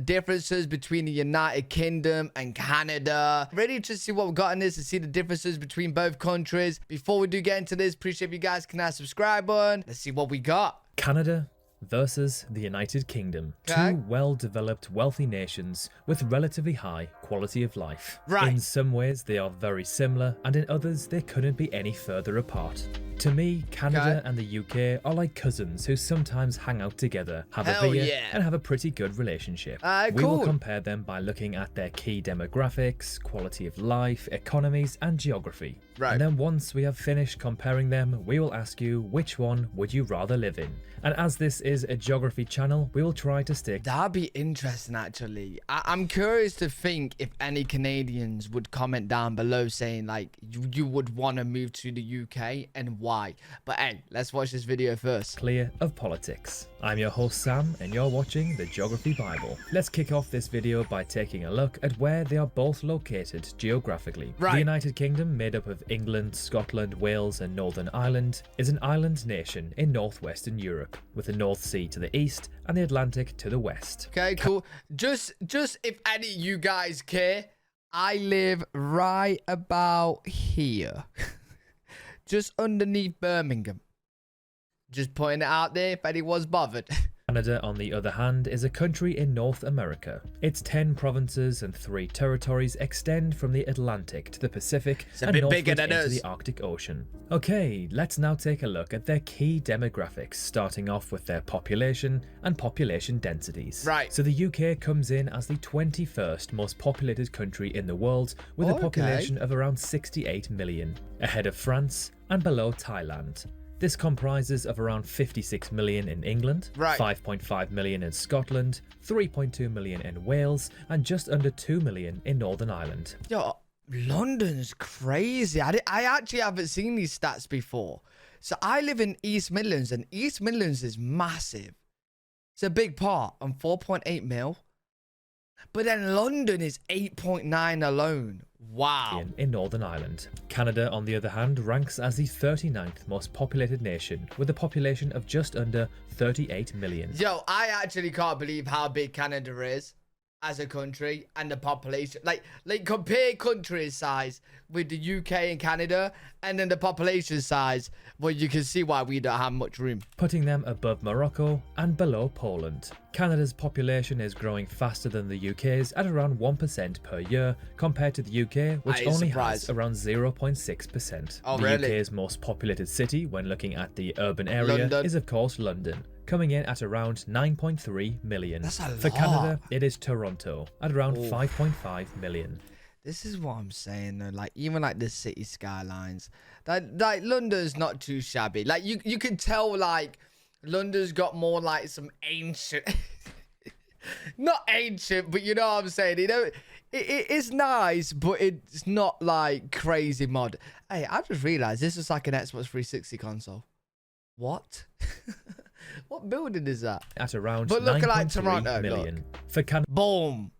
differences between the United Kingdom and Canada. Ready to see what we've got in this and see the differences between both countries. Before we do get into this, appreciate if you guys can subscribe button. Let's see what we got. Canada versus the United Kingdom. Okay. Two well-developed, wealthy nations with relatively high quality of life. Right. In some ways, they are very similar, and in others, they couldn't be any further apart. To me, Canada and the UK are like cousins who sometimes hang out together, have a beer, and have a pretty good relationship. We will compare them by looking at their key demographics, quality of life, economies, and geography. Right. And then once we have finished comparing them, we will ask you which one would you rather live in. And as this is a geography channel, we will try to stick. That'd be interesting, actually. I'm curious to think if any Canadians would comment down below saying like you would want to move to the UK and why. But hey, let's watch this video first. Clear of politics. I'm your host Sam, and you're watching the Geography Bible. Let's kick off this video by taking a look at where they are both located geographically. Right. The United Kingdom, made up of England, Scotland, Wales, and Northern Ireland, is an island nation in northwestern Europe, with the North Sea to the east and the Atlantic to the west. Okay, cool. Just if any of you guys care, I live right about here. Just underneath Birmingham. Just putting it out there if anyone's bothered. Canada, on the other hand, is a country in North America. Its 10 provinces and 3 territories extend from the Atlantic to the Pacific and northward into the Arctic Ocean. Okay, let's now take a look at their key demographics, starting off with their population and population densities. Right. So the UK comes in as the 21st most populated country in the world, with a population of around 68 million, ahead of France and below Thailand. This comprises of around 56 million in England, 5.5 million in Scotland, 3.2 million in Wales, and just under 2 million in Northern Ireland. Yo, London's crazy. I actually haven't seen these stats before. So I live in East Midlands, and East Midlands is massive. It's a big part on 4.8 mil. But then London is 8.9 alone. Wow. In Northern Ireland. Canada, on the other hand, ranks as the 39th most populated nation, with a population of just under 38 million. Yo, I actually can't believe how big Canada is as a country and the population. Like compare country size with the UK and Canada, and then the population size, well, you can see why we don't have much room. Putting them above Morocco and below Poland. Canada's population is growing faster than the UK's at around 1% per year, compared to the UK, which only has around 0.6%. Oh, the UK's most populated city, when looking at the urban area, is of course London, coming in at around 9.3 million. That's a lot. For Canada, it is Toronto at around 5.5 million. This is what I'm saying though, like even like the city skylines, like London's not too shabby. Like you can tell like London's got more like some ancient, not ancient, but you know what I'm saying. You know, it's nice, but it's not like crazy mod. Hey, I just realized this is like an Xbox 360 console. What? What building is that? At around but look like Toronto million. For Canada, boom.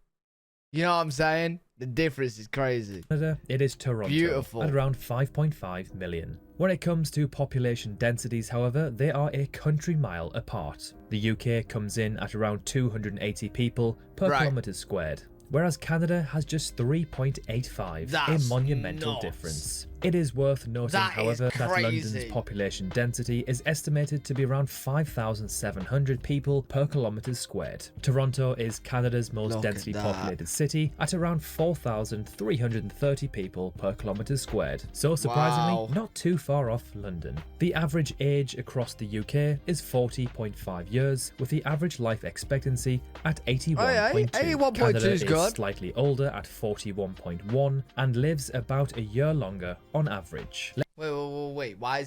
You know what I'm saying? The difference is crazy. Canada, it is Toronto. Beautiful. At around 5.5 million. When it comes to population densities, however, they are a country mile apart. The UK comes in at around 280 people per kilometre squared, whereas Canada has just 3.85, a monumental difference. It is worth noting, however, that London's population density is estimated to be around 5,700 people per kilometre squared. Toronto is Canada's most densely populated city at around 4,330 people per kilometre squared. So surprisingly, not too far off London. The average age across the UK is 40.5 years, with the average life expectancy at 81.2. 81.2 Canada is good. Slightly older at 41.1 and lives about a year longer on average. Wait. Why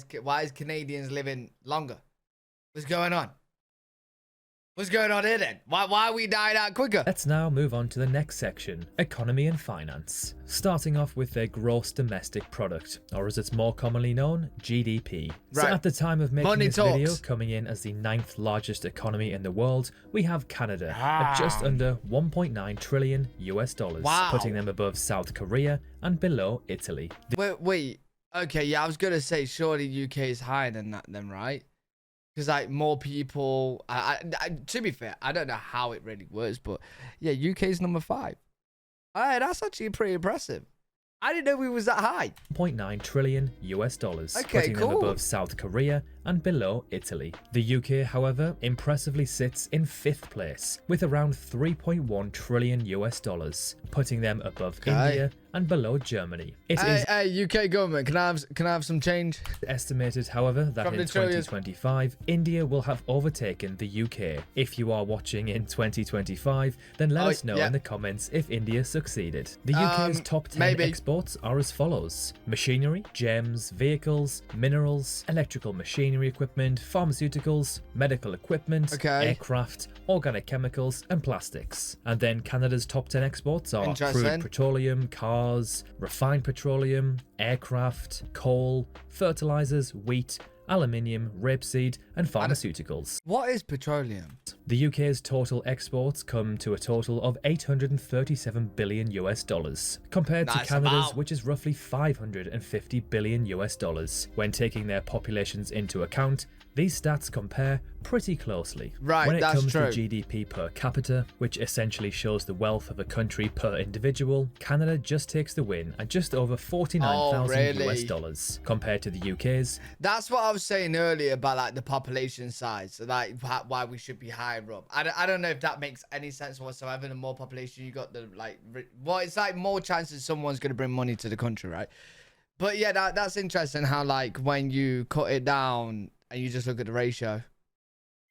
is Canadians living longer? What's going on? What's going on here then? Why are we dying out quicker? Let's now move on to the next section, economy and finance. Starting off with their gross domestic product, or as it's more commonly known, GDP. So at the time of making this video, coming in as the 9th largest economy in the world, we have Canada at just under 1.9 trillion US dollars, putting them above South Korea and below Italy. Wait. Okay, yeah, I was gonna say surely UK is higher than that then, right? Because like more people, to be fair, I don't know how it really works, but yeah, UK is number 5. All right, that's actually pretty impressive. I didn't know we was that high. $0.9 trillion US dollars, Okay, putting them above South Korea and below Italy. The UK, however, impressively sits in 5th place with around $3.1 trillion US dollars, putting them above India and below Germany. Hey, UK government, can I have some change? Estimated, however, that in 2025, India will have overtaken the UK. If you are watching in 2025, then let us know in the comments if India succeeded. The UK's top 10 exports are as follows: machinery, gems, vehicles, minerals, electrical machinery equipment, pharmaceuticals, medical equipment, aircraft, organic chemicals, and plastics. And then Canada's top 10 exports are crude petroleum, cars, refined petroleum, aircraft, coal, fertilizers, wheat, aluminium, rapeseed, and pharmaceuticals. What is petroleum? The UK's total exports come to a total of 837 billion US dollars, compared to Canada's, which is roughly 550 billion US dollars. When taking their populations into account, these stats compare pretty closely. When it comes to GDP per capita, which essentially shows the wealth of a country per individual, Canada just takes the win at just over 49,000 US dollars, compared to the UK's. That's what I was saying earlier about like the population size, so like why we should be higher up. I don't know if that makes any sense whatsoever. The more population you got, the it's like more chances someone's gonna bring money to the country, right? But yeah, that's interesting how like when you cut it down and you just look at the ratio,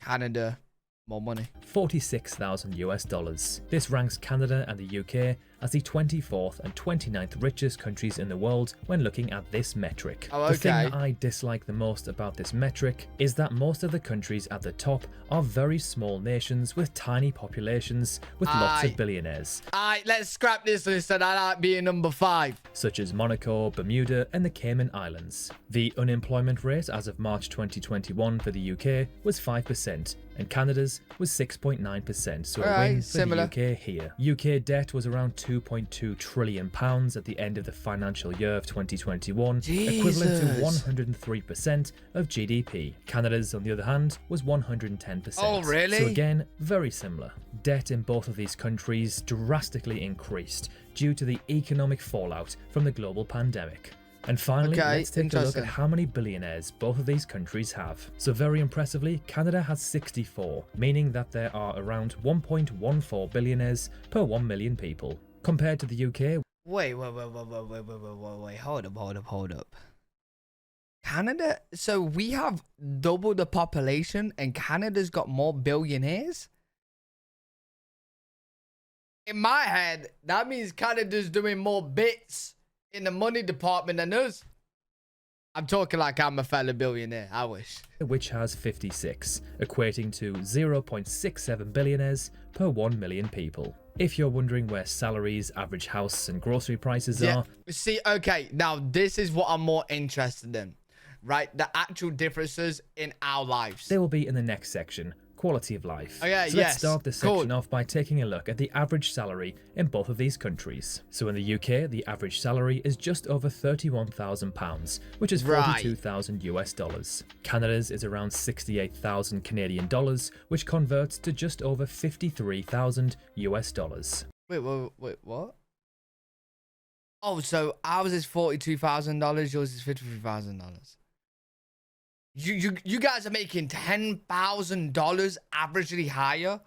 Canada, more money. 46,000 US dollars. This ranks Canada and the UK as the 24th and 29th richest countries in the world when looking at this metric. The thing that I dislike the most about this metric is that most of the countries at the top are very small nations with tiny populations with lots of billionaires. Alright, let's scrap this list and I like being number 5. Such as Monaco, Bermuda, and the Cayman Islands. The unemployment rate as of March 2021 for the UK was 5%, and Canada's was 6.9%, so a win for the UK here. UK debt was around £2.2 trillion at the end of the financial year of 2021, equivalent to 103% of GDP. Canada's, on the other hand, was 110%. Oh, really? So again, very similar. Debt in both of these countries drastically increased due to the economic fallout from the global pandemic. And finally, let's take a look at how many billionaires both of these countries have. So very impressively, Canada has 64, meaning that there are around 1.14 billionaires per 1 million people. Compared to the UK... Wait, hold up. Canada, so we have double the population and Canada's got more billionaires? In my head, that means Canada's doing more bits in the money department than us. I'm talking like I'm a fellow billionaire. I wish. Which has 56, equating to 0.67 billionaires per 1 million people. If you're wondering where salaries, average house and grocery prices are... See, okay, now this is what I'm more interested in, right? The actual differences in our lives. They will be in the next section. Quality of life. So let's start this section off by taking a look at the average salary in both of these countries. So in the UK, the average salary is just over £31,000, which is 42,000 US dollars. Canada's is around 68,000 Canadian dollars, which converts to just over 53,000 US dollars. Wait, what? Oh, so ours is $42,000, yours is $53,000. You guys are making $10,000 averagely higher?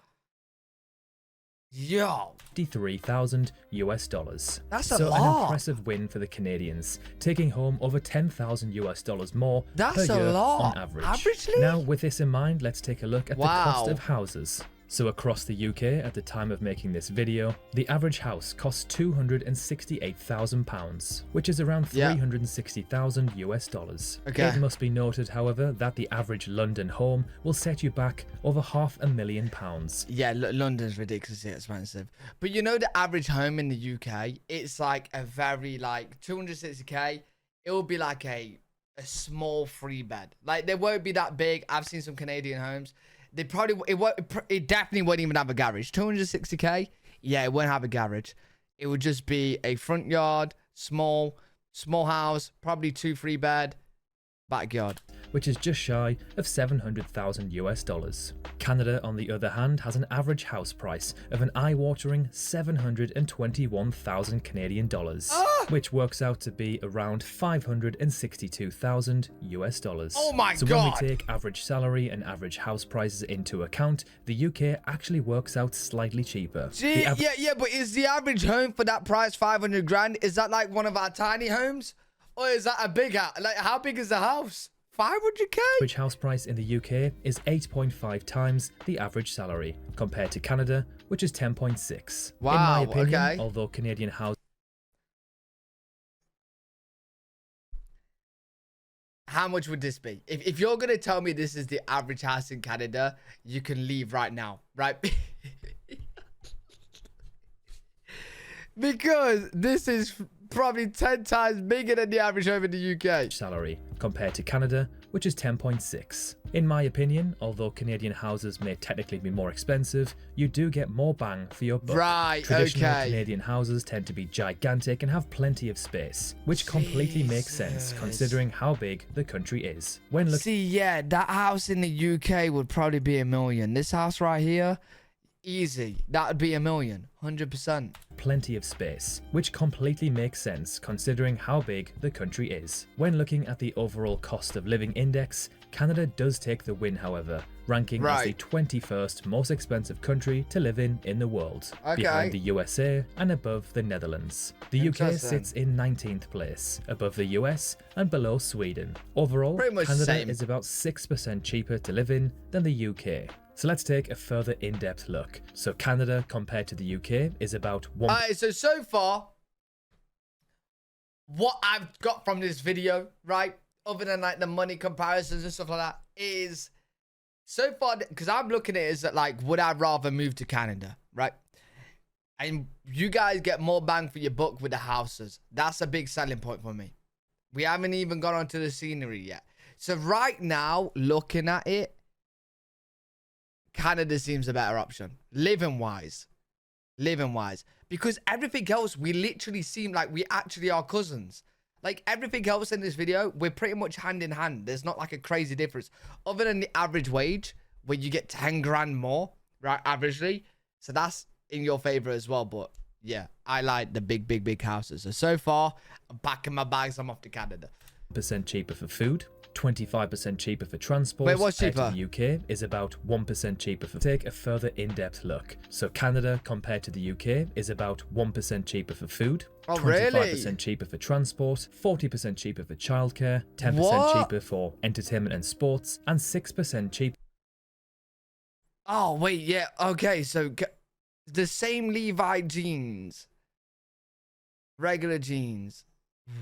Yo. 53,000 US dollars. That's a lot. So an impressive win for the Canadians, taking home over 10,000 US dollars more per year on average. Averagely? Now, with this in mind, let's take a look at the cost of houses. So across the UK at the time of making this video, the average house costs £268,000, which is around 360,000 US dollars. It must be noted, however, that the average London home will set you back over £500,000. Yeah, London's ridiculously expensive. But you know the average home in the UK, it's like a very like 260k. It will be like a small 3-bed. Like they won't be that big. I've seen some Canadian homes. They probably it definitely wouldn't even have a garage. 260k, yeah, it won't have a garage. It would just be a front yard, small house, probably 2 3-bed, backyard. which is just shy of $700,000. Canada, on the other hand, has an average house price of an eye-watering 721,000 Canadian dollars, which works out to be around $562,000. Oh my so God. when we take average salary and average house prices into account, the UK actually works out slightly cheaper. Yeah, but is the average home for that price 500 grand? Is that like one of our tiny homes? Or is that a big house? Like, how big is the house? 500k? Average house price in the UK is 8.5 times the average salary, compared to Canada, which is 10.6. Wow, in my opinion, okay. although Canadian house... How much would this be? If you're going to tell me this is the average house in Canada, you can leave right now, right? Because this is probably 10 times bigger than the average home in the UK. Salary, compared to Canada, which is 10.6. In my opinion, although Canadian houses may technically be more expensive, you do get more bang for your buck. Right, Traditional okay. Canadian houses tend to be gigantic and have plenty of space, which completely makes sense considering how big the country is. When looking... See, yeah, that house in the UK would probably be $1 million. This house right here, easy. That would be $1 million, 100%. Plenty of space, which completely makes sense considering how big the country is. When looking at the overall cost of living index, Canada does take the win, however, ranking as the 21st most expensive country to live in the world, behind the USA and above the Netherlands. The UK sits in 19th place, above the US and below Sweden. Overall, Canada is about 6% cheaper to live in than the UK. So let's take a further in-depth look. So Canada compared to the UK is about 1... Alright, so far, what I've got from this video, right, other than like the money comparisons and stuff like that, is so far, because I'm looking at it as like, would I rather move to Canada, right? And you guys get more bang for your buck with the houses. That's a big selling point for me. We haven't even got onto the scenery yet. So right now, looking at it, Canada seems a better option, living wise, because everything else, we literally seem like we actually are cousins. Like everything else in this video, we're pretty much hand in hand. There's not like a crazy difference other than the average wage where you get 10 grand more, right? Averagely. So that's in your favor as well. But yeah, I like the big houses. So far, I'm packing my bags. I'm off to Canada. % cheaper for food, 25% cheaper for transport. Wait, what's cheaper? The UK is about 1% cheaper for... Take a further in-depth look. So Canada compared to the UK is about 1% cheaper for food, 25% cheaper for transport, 40% cheaper for childcare, 10% cheaper for entertainment and sports, and 6% cheaper... Oh, wait, yeah, okay, so the same Levi jeans, regular jeans.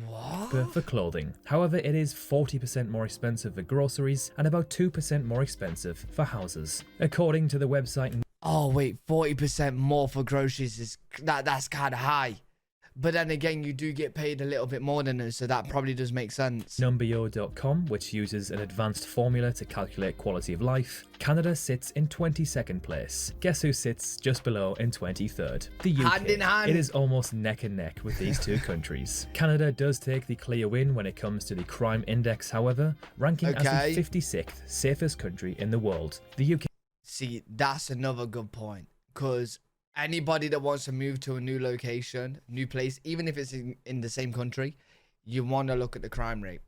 What? For clothing. However, it is 40% more expensive for groceries and about 2% more expensive for houses. According to the website... Oh, wait, 40% more for groceries is... That's kind of high. But then again, you do get paid a little bit more than us, so that probably does make sense. Numbeo.com, which uses an advanced formula to calculate quality of life, Canada sits in 22nd place. Guess who sits just below in 23rd? The UK. Hand in hand. It is almost neck and neck with these two countries. Canada does take the clear win when it comes to the crime index, however, ranking as the 56th safest country in the world. The UK... See, that's another good point, because anybody that wants to move to a new location, new place, even if it's in the same country, you want to look at the crime rate.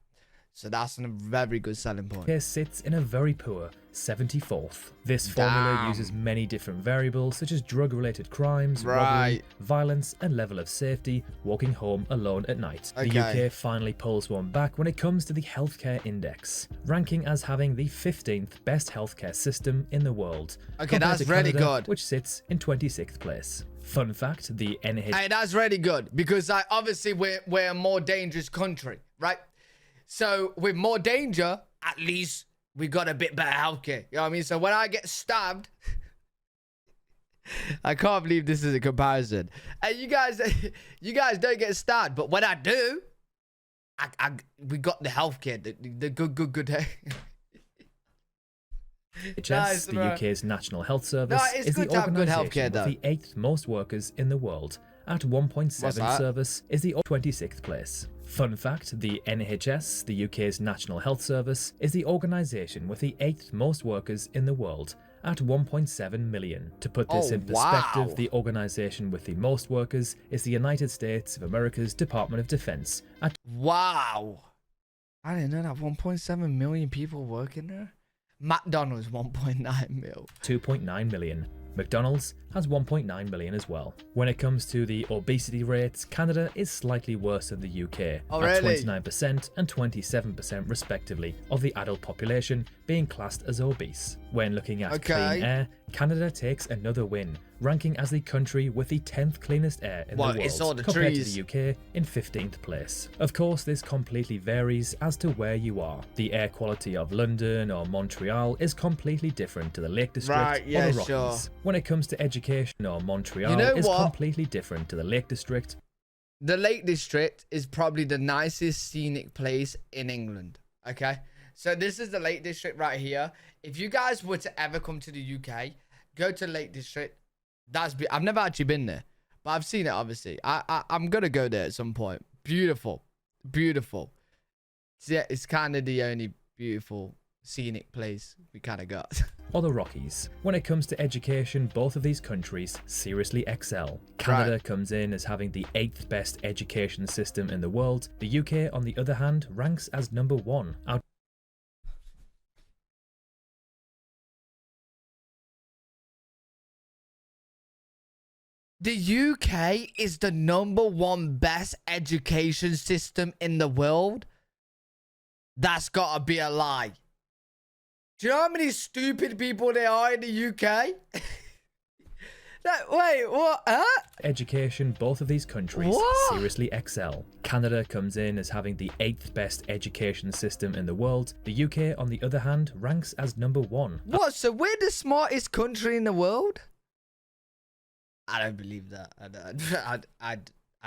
So that's a very good selling point. Here sits in a very poor 74th. This formula uses many different variables such as drug-related crimes, robbery, violence, and level of safety walking home alone at night. The UK finally pulls one back when it comes to the healthcare index, ranking as having the 15th best healthcare system in the world. Okay, that's really good. Which sits in 26th place. Fun fact, the NHS... Hey, that's really good, because obviously we're a more dangerous country, right? So with more danger, at least we got a bit better healthcare. You know what I mean? So when I get stabbed, I can't believe this is a comparison. And you guys don't get stabbed, but when I do, we got the healthcare, the good. The UK's National Health Service is the organisation with the 8th most workers in the world at 1.7 What's that? service is the 26th place. Fun fact, the NHS, the UK's National Health Service, is the organisation with the 8th most workers in the world at 1.7 million. To put this in perspective, wow. the organisation with the most workers is the United States of America's Department of Defense at Wow. I didn't know that 1.7 million people working there. McDonald's 1.9 mil. 2.9 million. McDonald's has 1.9 million as well. When it comes to the obesity rates, Canada is slightly worse than the UK, at really? 29% and 27% respectively of the adult population being classed as obese. When looking at clean air, Canada takes another win, ranking as the country with the 10th cleanest air in the world, compared to the UK in 15th place. Of course, this completely varies as to where you are. The air quality of London or Montreal is completely different to the Lake District or the Rockies. Sure. When it comes to education, or Montreal is completely different to the Lake District. The Lake District is probably the nicest scenic place in England. Okay, so this is the Lake District right here. If you guys were to ever come to the UK, go to Lake District. I've never actually been there, but I've seen it. Obviously, I'm gonna go there at some point. Beautiful, beautiful. Yeah, it's kind of the only beautiful scenic place we kind of got. Or the Rockies. When it comes to education, both of these countries seriously excel. Canada comes in as having the 8th best education system in the world. The UK, on the other hand, ranks as number 1. The UK is the number 1 best education system in the world? That's gotta be a lie. Do you know how many stupid people there are in the UK? Wait, what? Huh? Education, both of these countries seriously excel. Canada comes in as having the 8th best education system in the world. The UK, on the other hand, ranks as number 1. What? So we're the smartest country in the world? I don't believe that. I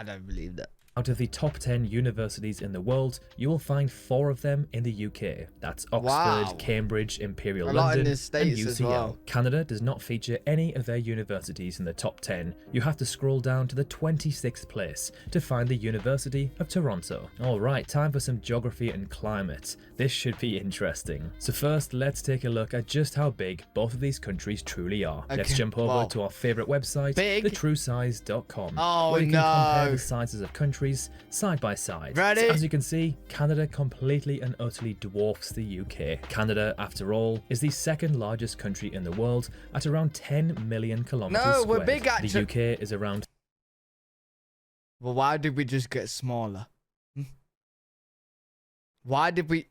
don't believe that. Out of the top 10 universities in the world, you will find 4 of them in the UK. That's Oxford, Cambridge, Imperial London, and UCL. Well. Canada does not feature any of their universities in the top 10. You have to scroll down to the 26th place to find the University of Toronto. Alright, time for some geography and climate. This should be interesting. So first, let's take a look at just how big both of these countries truly are. Okay. Let's jump over to our favourite website, thetruesize.com, where you can compare the sizes of countries side by side. Ready? So as you can see, Canada completely and utterly dwarfs the UK. Canada, after all, is the 2nd largest country in the world at around 10 million kilometers squared. We're big actually. The UK is around... Well, why did we just get smaller? Why did we...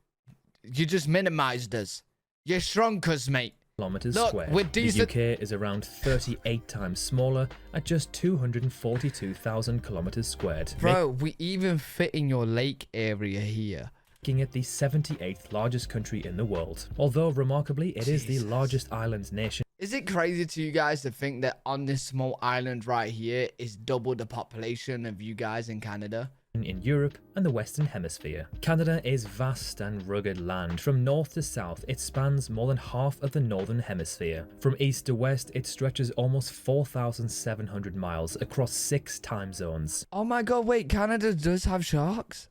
You just minimized us. You shrunk us, mate. Kilometers squared. The UK is around 38 times smaller at just 242,000 kilometers squared. Bro, we even fit in your lake area here. Making it the 78th largest country in the world. Although remarkably, it is the largest island nation. Is it crazy to you guys to think that on this small island right here is double the population of you guys in Canada? In Europe and the Western Hemisphere. Canada is vast and rugged land. From north to south, it spans more than half of the Northern Hemisphere. From east to west, it stretches almost 4,700 miles across 6 time zones. Oh my god, wait, Canada does have sharks?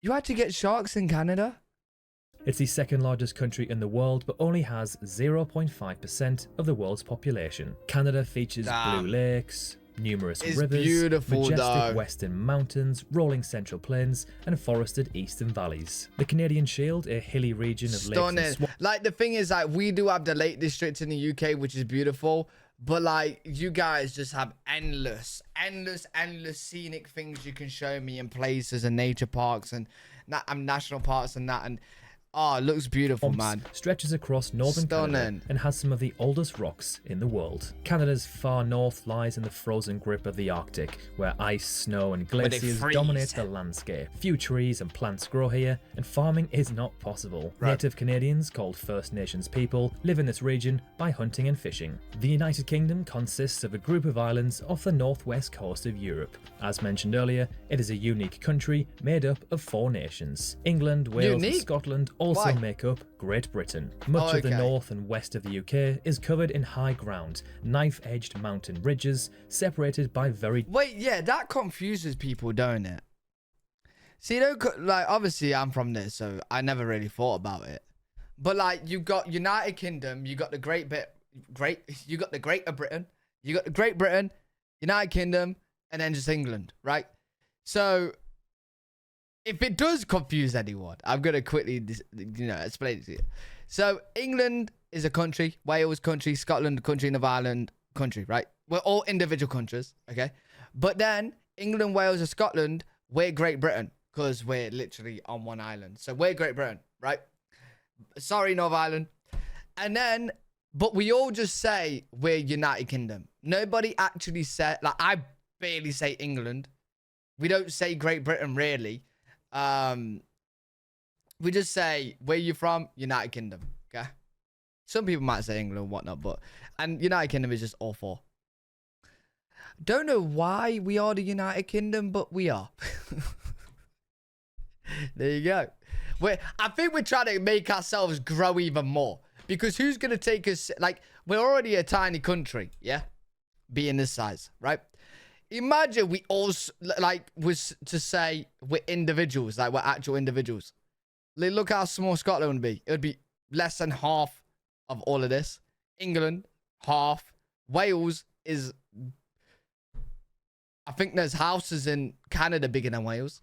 You had to get sharks in Canada? It's the 2nd largest country in the world, but only has 0.5% of the world's population. Canada features blue lakes, numerous rivers, majestic western mountains, rolling central plains, and forested eastern valleys. The Canadian Shield, a hilly region of lakes and swamps. Like, the thing is, like, we do have the Lake District in the UK, which is beautiful, but like, you guys just have endless scenic things you can show me in places and nature parks and national parks and that, and oh, it looks beautiful, man. Stretches across northern Canada and has some of the oldest rocks in the world. Canada's far north lies in the frozen grip of the Arctic, where ice, snow, and glaciers dominate the landscape. Few trees and plants grow here, and farming is not possible. Native Canadians, called First Nations people, live in this region by hunting and fishing. The United Kingdom consists of a group of islands off the northwest coast of Europe. As mentioned earlier, it is a unique country made up of 4 nations: England, Wales, and Scotland, also Why? make up Great Britain. Much of the north and west of the UK is covered in high ground, knife-edged mountain ridges separated by very... Wait, yeah, that confuses people, don't it? See, like, obviously I'm from there, so I never really thought about it. But like, you got United Kingdom, you got the you got the Greater Britain, you got the Great Britain, United Kingdom, and then just England, right? So if it does confuse anyone, I'm gonna quickly, explain it to you. So England is a country, Wales country, Scotland country, Northern Ireland country, right? We're all individual countries, okay? But then England, Wales, and Scotland, we're Great Britain because we're literally on one island. So we're Great Britain, right? Sorry, Northern Ireland. And then, but we all just say we're United Kingdom. Nobody actually said, like, I barely say England. We don't say Great Britain, really. We just say, where you from? United Kingdom, okay? Some people might say England and whatnot, and United Kingdom is just all four. Don't know why we are the United Kingdom, but we are. There you go. I think we're trying to make ourselves grow even more. Because who's going to take us... Like, we're already a tiny country, yeah? Being this size, right? Imagine we all, like, was to say we're individuals. Like, we're actual individuals. Look how small Scotland would be. It would be less than half of all of this. England, half. Wales is... I think there's houses in Canada bigger than Wales.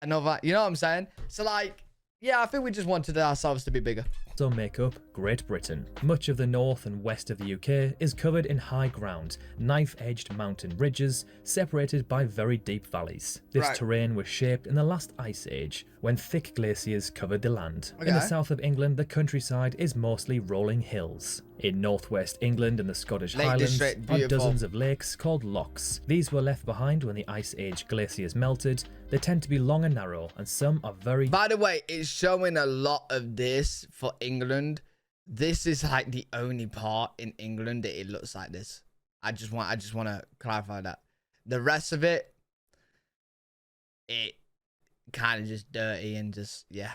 Another, you know what I'm saying? So, like, yeah, I think we just wanted ourselves to be bigger. Also make up Great Britain. Much of the north and west of the UK is covered in high ground, knife-edged mountain ridges separated by very deep valleys. This terrain was shaped in the last ice age, when thick glaciers covered the land. In the south of England, the countryside is mostly rolling hills. In northwest England and the Scottish Highlands are dozens of lakes called lochs. These were left behind when the Ice Age glaciers melted. They tend to be long and narrow, and some are very... By the way, it's showing a lot of this for England. This is like the only part in England that it looks like this. I just want to clarify that. The rest of it kind of just dirty and just, yeah.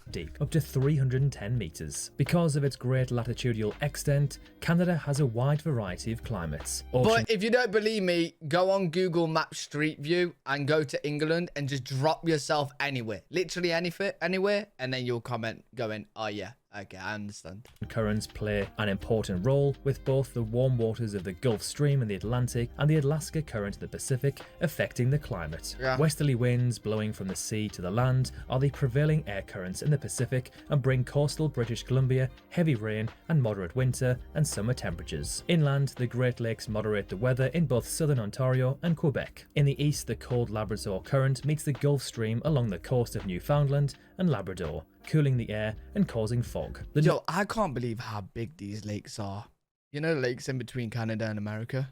Deep, up to 310 meters. Because of its great latitudinal extent, Canada has a wide variety of climates. But if you don't believe me, go on Google Maps Street View and go to England and just drop yourself anywhere. Literally anywhere, and then you'll comment going, oh yeah, okay, I understand. Currents play an important role with both the warm waters of the Gulf Stream in the Atlantic and the Alaska Current in the Pacific affecting the climate. Yeah. Westerly winds blowing from the sea to the land are the prevailing air currents in the Pacific and bring coastal British Columbia heavy rain and moderate winter and summer temperatures. Inland, the Great Lakes moderate the weather in both southern Ontario and Quebec. In the east, the cold Labrador Current meets the Gulf Stream along the coast of Newfoundland and Labrador, cooling the air and causing fog. Yo, I can't believe how big these lakes are. You know the lakes in between Canada and America?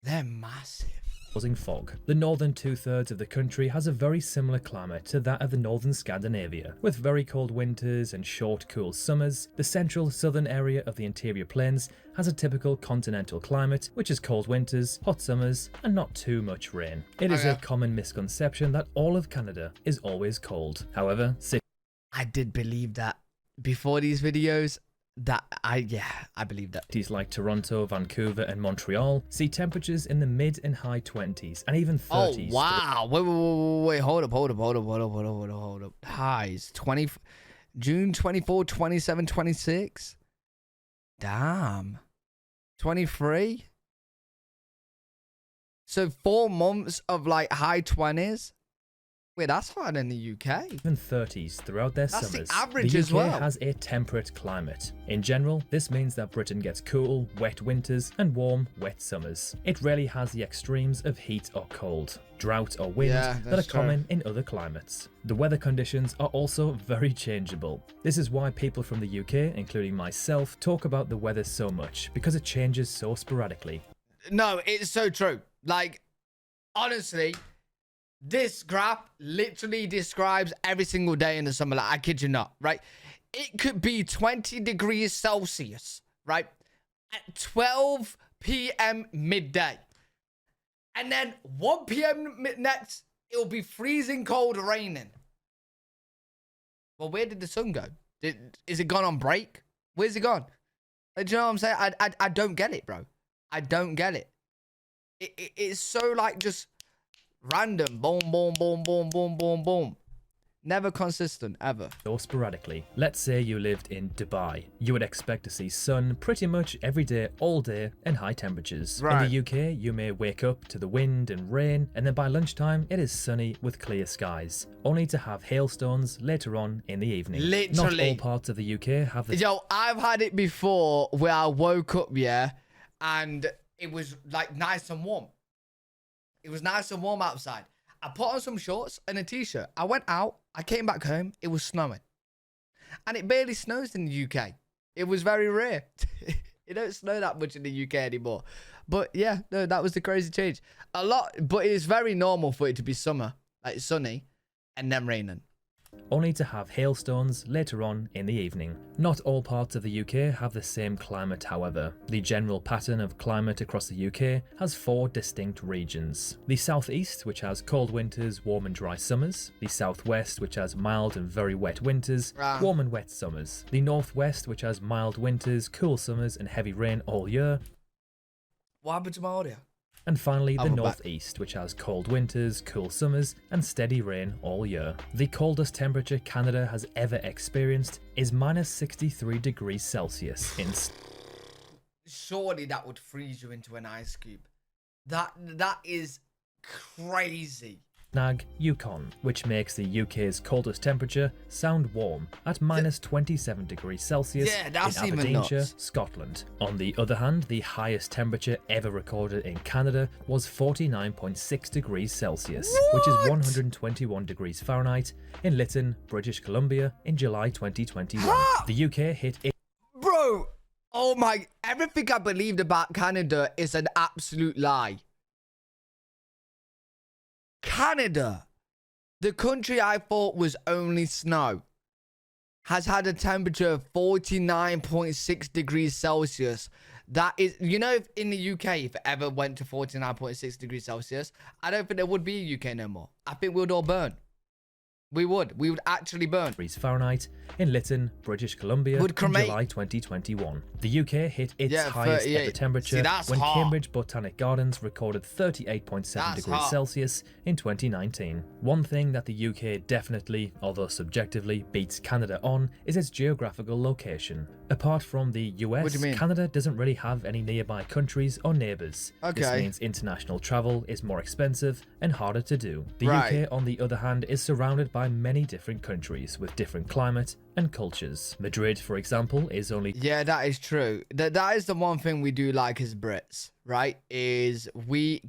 They're massive. Causing fog. The northern two-thirds of the country has a very similar climate to that of the northern Scandinavia, with very cold winters and short, cool summers. The central southern area of the interior plains has a typical continental climate, which is cold winters, hot summers, and not too much rain. It is a common misconception that all of Canada is always cold. However, I did believe that before these videos. I believe that. Cities like Toronto, Vancouver, and Montreal see temperatures in the mid and high 20s and even 30s. Oh wow! Wait! Hold up! Highs June 24, 27, 26. Damn. 23. So 4 months of like high 20s. Wait, that's higher than the UK. Even 30s throughout their that's summers. The average the UK as well. Has a temperate climate. In general, this means that Britain gets cool, wet winters and warm, wet summers. It rarely has the extremes of heat or cold, drought or wind that are common in other climates. The weather conditions are also very changeable. This is why people from the UK, including myself, talk about the weather so much, because it changes so sporadically. No, it's so true. Like, honestly, this graph literally describes every single day in the summer. Like, I kid you not, right? It could be 20 degrees Celsius, right? At 12 p.m. midday. And then 1 p.m. next, it'll be freezing cold raining. Well, where did the sun go? Is it gone on break? Where's it gone? Do you know what I'm saying? I don't get it, bro. I don't get it. It's so like just random. Boom, boom, boom, boom, boom, boom, boom. Never consistent, ever. Or sporadically. Let's say you lived in Dubai. You would expect to see sun pretty much every day, all day, and high temperatures. Right. In the UK, you may wake up to the wind and rain, and then by lunchtime, it is sunny with clear skies, only to have hailstones later on in the evening. Literally. Not all parts of the UK have the... Yo, I've had it before where I woke up, yeah, and it was like nice and warm. It was nice and warm outside. I put on some shorts and a t-shirt. I went out. I came back home. It was snowing. And it barely snows in the UK. It was very rare. It don't snow that much in the UK anymore. But yeah, no, that was the crazy change. A lot, but it's very normal for it to be summer, like sunny, and then raining. Only to have hailstones later on in the evening. Not all parts of the UK have the same climate, however. The general pattern of climate across the UK has 4 distinct regions. The southeast, which has cold winters, warm and dry summers. The southwest, which has mild and very wet winters, warm and wet summers. The northwest, which has mild winters, cool summers and heavy rain all year. What happened to my audio? And finally, the northeast, which has cold winters, cool summers, and steady rain all year. The coldest temperature Canada has ever experienced is minus 63 degrees Celsius in... Surely that would freeze you into an ice cube. That is crazy. Snag, Yukon, which makes the UK's coldest temperature sound warm at minus 27 degrees Celsius in Aberdeenshire, Scotland. On the other hand, the highest temperature ever recorded in Canada was 49.6 degrees Celsius, which is 121 degrees Fahrenheit, in Lytton, British Columbia in July 2021. The UK hit it. Bro, oh my, everything I believed about Canada is an absolute lie. Canada, the country I thought was only snow, has had a temperature of 49.6 degrees Celsius. That is, you know, if in the UK, if it ever went to 49.6 degrees Celsius, I don't think there would be a UK no more. I think we would all burn. We would actually burn. Degrees Fahrenheit in Lytton, British Columbia in July 2021. The UK hit its highest ever temperature when Cambridge Botanic Gardens recorded 38.7 degrees Celsius in 2019. One thing that the UK definitely, although subjectively, beats Canada on is its geographical location. Apart from the US, Canada doesn't really have any nearby countries or neighbours. This means international travel is more expensive and harder to do. The UK, on the other hand, is surrounded by many different countries with different climate and cultures. Madrid, for example, is only... Yeah, that is true. That is the one thing we do like as Brits, right? Is we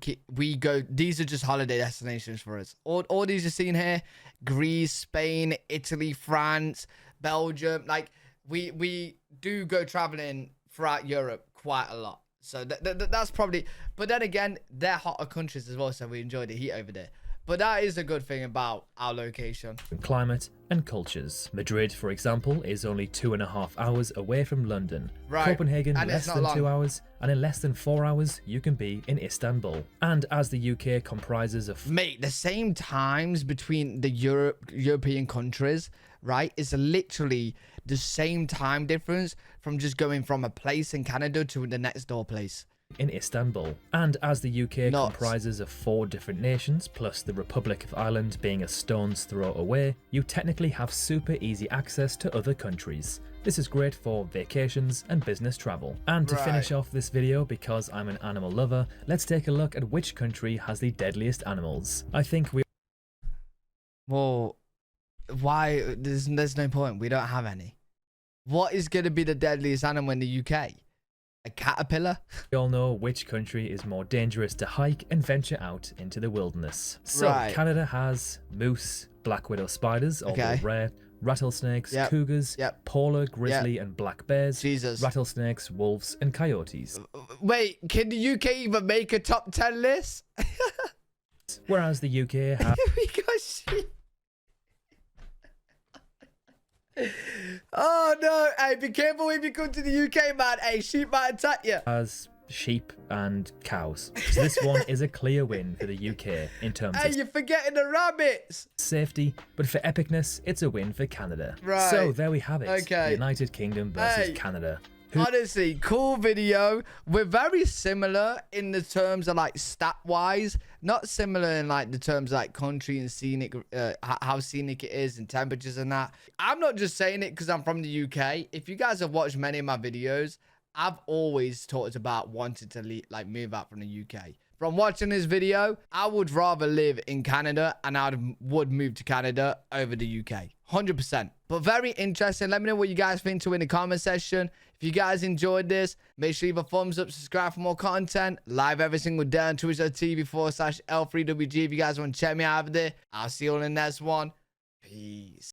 go... These are just holiday destinations for us. All these you're seeing here, Greece, Spain, Italy, France, Belgium. Like, we do go traveling throughout Europe quite a lot. So that's probably... But then again, they're hotter countries as well, so we enjoy the heat over there. But that is a good thing about our location. Climate and cultures. Madrid, for example, is only 2.5 hours away from London. Copenhagen, and less than 2 hours. And in less than 4 hours, you can be in Istanbul. And as the UK comprises of... Mate, the same times between the European countries, right, is literally the same time difference from just going from a place in Canada to the next door place. In Istanbul. And as the UK comprises of 4 different nations, plus the Republic of Ireland being a stone's throw away, you technically have super easy access to other countries. This is great for vacations and business travel. And to finish off this video, because I'm an animal lover, let's take a look at which country has the deadliest animals. I think we... Well, why? There's no point. We don't have any. What is going to be the deadliest animal in the UK? A caterpillar? We all know which country is more dangerous to hike and venture out into the wilderness. So Canada has moose, black widow spiders, although rare, rattlesnakes, cougars, polar, grizzly and black bears, rattlesnakes, wolves and coyotes. Wait, can the UK even make a top 10 list? Whereas the UK has... We got sheep. Oh no, hey, be careful when you come to the UK, man. Hey, sheep might attack you. As sheep and cows. So this one is a clear win for the UK in terms Hey, of you're forgetting the rabbits. safety, but for epicness, it's a win for Canada. Right. So there we have it. Okay. The United Kingdom versus Hey. Canada. Honestly, cool video. We're very similar in the terms of like stat wise, not similar in like the terms of like country and scenic, how scenic it is and temperatures and that. I'm not just saying it because I'm from the UK. If you guys have watched many of my videos, I've always talked about wanting to move out from the UK. From watching this video, I would rather live in Canada and I would move to Canada over the UK. 100%. But very interesting. Let me know what you guys think in the comment section. If you guys enjoyed this, make sure you leave a thumbs up, subscribe for more content. Live every single day on twitch.tv/L3WG if you guys want to check me out over there. I'll see you all in the next one. Peace.